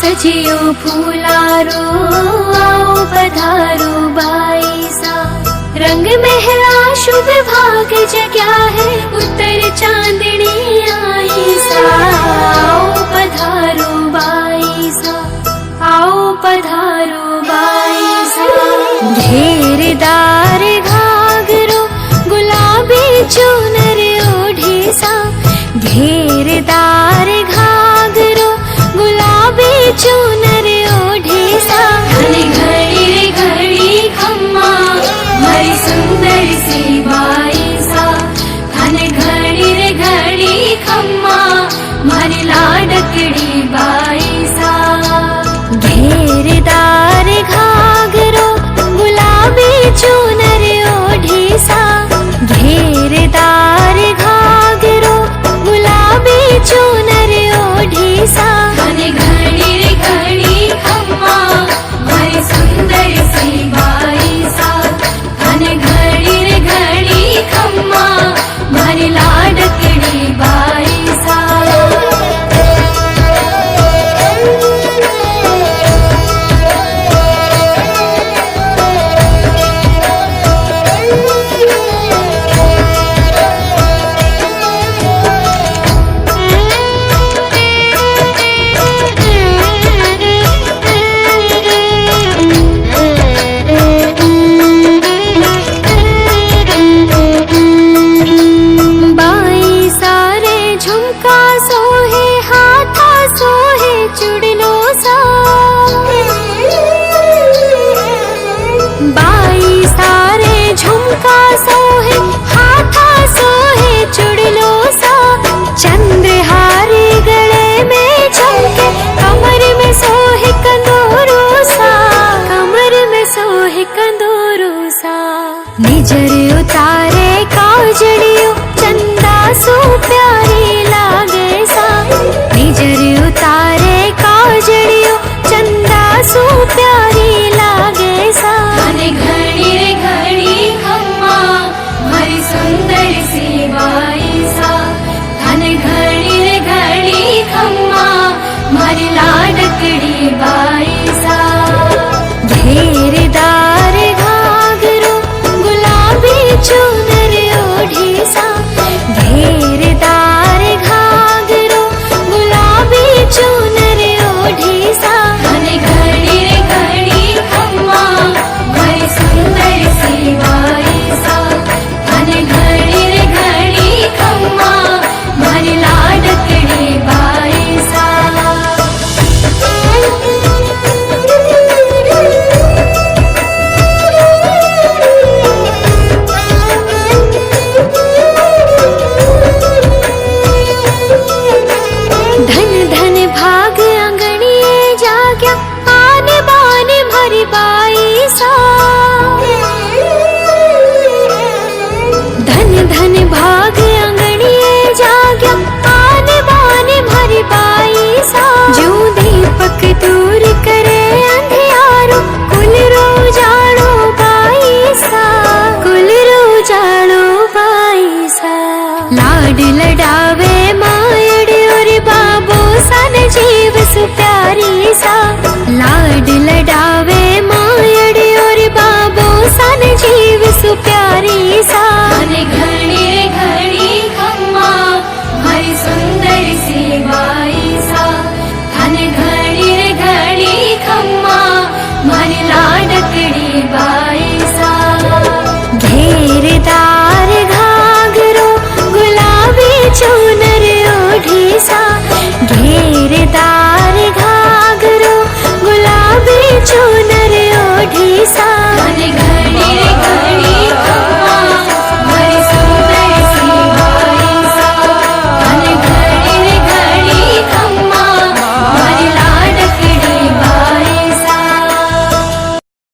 सजियो फूलारो आओ पधारो बाई सा। रंग महला शुभ भाग जग्या है उत्तर चांदनी आई सा। आओ पधारो बाई सा, आओ पधारो बाई सा। घेरदार घाघरो गुलाबी चुनर ओढ़े सा। घेरदार घाघरो गुलाबी चुनर ओढ़े सा। घड़ी घड़ी रे घड़ी खम्मा मारी सुंदर सी बाई सा। घड़ी घड़ी रे घड़ी खम्मा मारी लाडकड़ी बाई सा। घेरदार घाघरो गुलाबी चुनर ओढ़े सा। घेरदार घाघरो गुलाबी चुनर ओढ़े सा। घड़ी घड़ी रे घड़ी खम्मा मारी सुंदर सी बाई सा। घड़ी घड़ी रे घड़ी खम्मा मारी लाडकड़ी बाई सा। बाई सारे झुमका सोहे हाथा सोहे चुड़लो सा। बाई सारे झुमका सोहे हाथा सोहे चुड़लो सा। चंद्रहारी गले में झुमके कमर में सोहे कंदोरो सा। कमर में सोहे कंदोरो सा। निजर